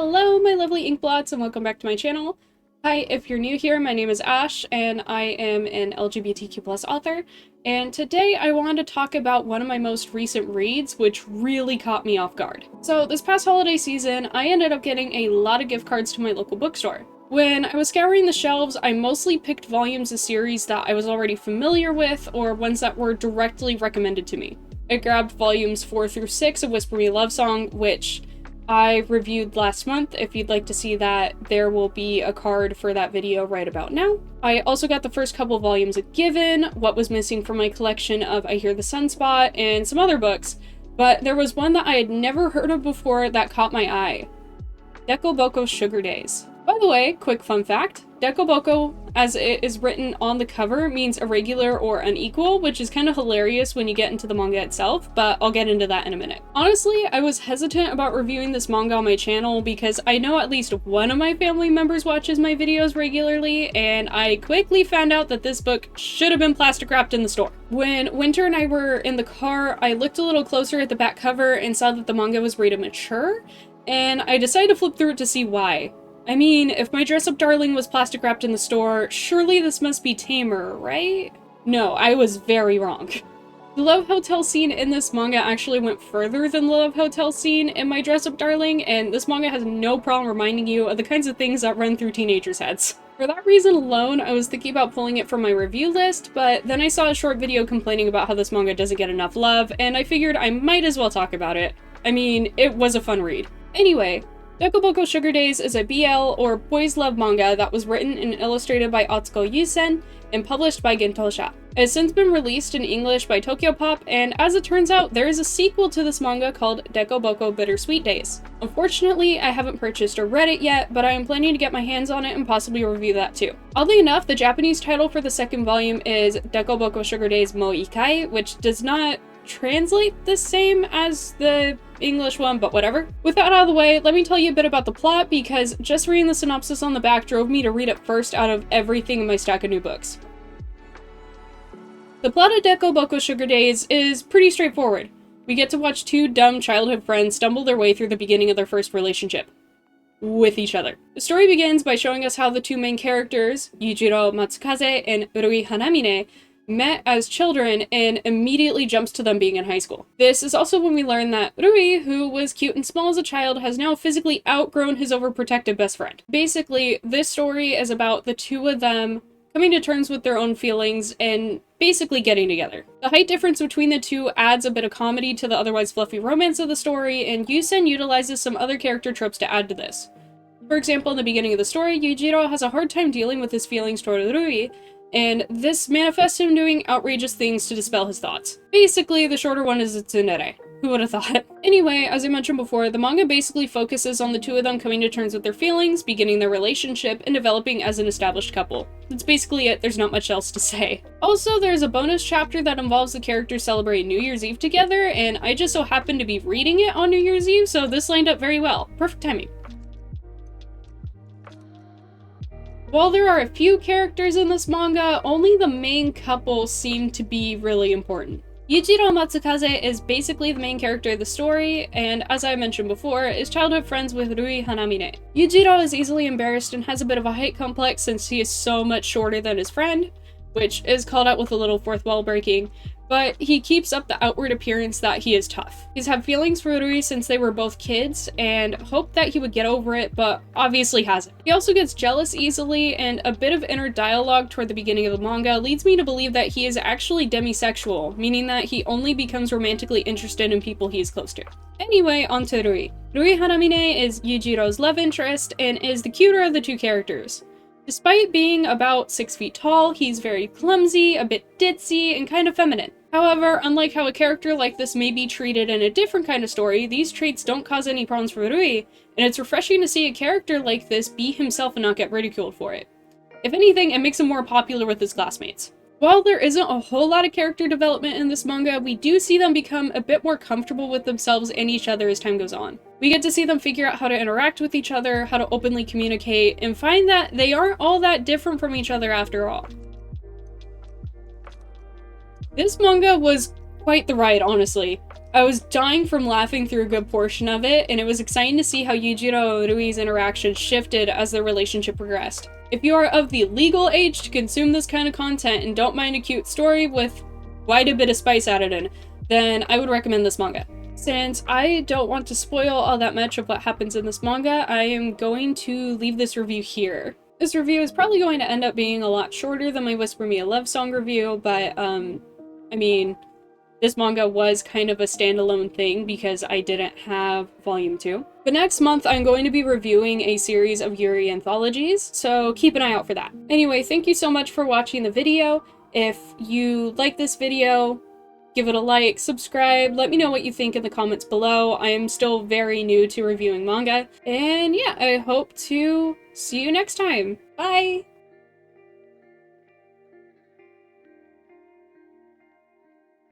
Hello, my lovely inkblots, and welcome back to my channel. Hi, if you're new here, my name is Ash, and I am an LGBTQ+ author, and today I wanted to talk about one of my most recent reads, which really caught me off guard. So this past holiday season, I ended up getting a lot of gift cards to my local bookstore. When I was scouring the shelves, I mostly picked volumes of series that I was already familiar with, or ones that were directly recommended to me. I grabbed volumes 4 through 6 of Whisper Me Love Song, which I reviewed last month. If you'd like to see that, there will be a card for that video right about now. I also got the first couple volumes of Given, What Was Missing from my collection of I Hear the Sunspot, and some other books, but there was one that I had never heard of before that caught my eye. Dekoboko Sugar Days. By the way, quick fun fact, Dekoboko, as it is written on the cover, means irregular or unequal, which is kind of hilarious when you get into the manga itself, but I'll get into that in a minute. Honestly, I was hesitant about reviewing this manga on my channel because I know at least one of my family members watches my videos regularly, and I quickly found out that this book should have been plastic wrapped in the store. When Winter and I were in the car, I looked a little closer at the back cover and saw that the manga was rated mature, and I decided to flip through it to see why. I mean, if my dress-up darling was plastic wrapped in the store, surely this must be tamer, right? No, I was very wrong. The love hotel scene in this manga actually went further than the love hotel scene in my dress-up darling, and this manga has no problem reminding you of the kinds of things that run through teenagers' heads. For that reason alone, I was thinking about pulling it from my review list, but then I saw a short video complaining about how this manga doesn't get enough love, and I figured I might as well talk about it. I mean, it was a fun read. Anyway, Dekoboko Sugar Days is a BL, or boys love manga, that was written and illustrated by Atsuko Yusen and published by Gintosha. It has since been released in English by Tokyopop, and as it turns out, there is a sequel to this manga called Dekoboko Bittersweet Days. Unfortunately, I haven't purchased or read it yet, but I am planning to get my hands on it and possibly review that too. Oddly enough, the Japanese title for the second volume is Dekoboko Sugar Days Mo Ikai, which does not translate the same as the English one, but whatever. With that out of the way, let me tell you a bit about the plot, because just reading the synopsis on the back drove me to read it first out of everything in my stack of new books. The plot of Dekoboko Sugar Days is pretty straightforward. We get to watch two dumb childhood friends stumble their way through the beginning of their first relationship with each other. The story begins by showing us how the two main characters, Yujiro Matsukaze and Rui Hanamine, met as children and immediately jumps to them being in high school. This is also when we learn that Rui, who was cute and small as a child, has now physically outgrown his overprotective best friend. Basically, this story is about the two of them coming to terms with their own feelings and basically getting together. The height difference between the two adds a bit of comedy to the otherwise fluffy romance of the story, and Yusen utilizes some other character tropes to add to this. For example, in the beginning of the story, Yujiro has a hard time dealing with his feelings toward Rui, and this manifests him doing outrageous things to dispel his thoughts. Basically, the shorter one is a tsundere. Who would have thought? Anyway, as I mentioned before, the manga basically focuses on the two of them coming to terms with their feelings, beginning their relationship, and developing as an established couple. That's basically it, there's not much else to say. Also, there's a bonus chapter that involves the characters celebrating New Year's Eve together, and I just so happened to be reading it on New Year's Eve, so this lined up very well. Perfect timing. While there are a few characters in this manga, only the main couple seem to be really important. Yujiro Matsukaze is basically the main character of the story, and as I mentioned before, is childhood friends with Rui Hanamine. Yujiro is easily embarrassed and has a bit of a height complex since he is so much shorter than his friend, which is called out with a little fourth wall breaking, but he keeps up the outward appearance that he is tough. He's had feelings for Rui since they were both kids, and hoped that he would get over it, but obviously hasn't. He also gets jealous easily, and a bit of inner dialogue toward the beginning of the manga leads me to believe that he is actually demisexual, meaning that he only becomes romantically interested in people he is close to. Anyway, on to Rui. Rui Hanamine is Yujiro's love interest, and is the cuter of the two characters. Despite being about 6 feet tall, he's very clumsy, a bit ditzy, and kind of feminine. However, unlike how a character like this may be treated in a different kind of story, these traits don't cause any problems for Rui, and it's refreshing to see a character like this be himself and not get ridiculed for it. If anything, it makes him more popular with his classmates. While there isn't a whole lot of character development in this manga, we do see them become a bit more comfortable with themselves and each other as time goes on. We get to see them figure out how to interact with each other, how to openly communicate, and find that they aren't all that different from each other after all. This manga was quite the ride, honestly. I was dying from laughing through a good portion of it, and it was exciting to see how Yujiro and Rui's interactions shifted as their relationship progressed. If you are of the legal age to consume this kind of content and don't mind a cute story with quite a bit of spice added in, then I would recommend this manga. Since I don't want to spoil all that much of what happens in this manga, I am going to leave this review here. This review is probably going to end up being a lot shorter than my Whisper Me a Love Song review, but, I mean, this manga was kind of a standalone thing because I didn't have volume 2. But next month, I'm going to be reviewing a series of Yuri anthologies, so keep an eye out for that. Anyway, thank you so much for watching the video. If you like this video, give it a like, subscribe, let me know what you think in the comments below. I am still very new to reviewing manga. And yeah, I hope to see you next time. Bye!